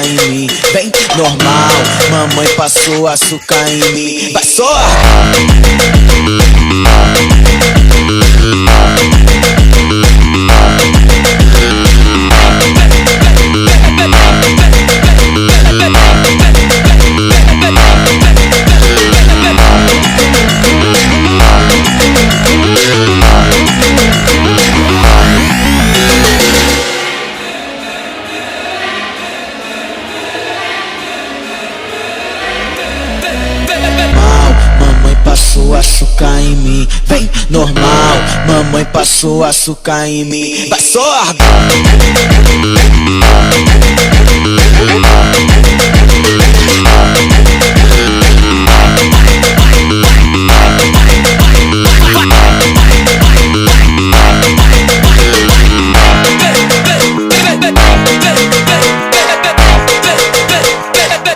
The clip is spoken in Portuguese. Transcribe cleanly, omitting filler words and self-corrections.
em mim. Vem, normal, mamãe passou açúcar em mim. Vai só! Passou açúcar em mim, vem normal, mamãe passou açúcar em mim. Vai só!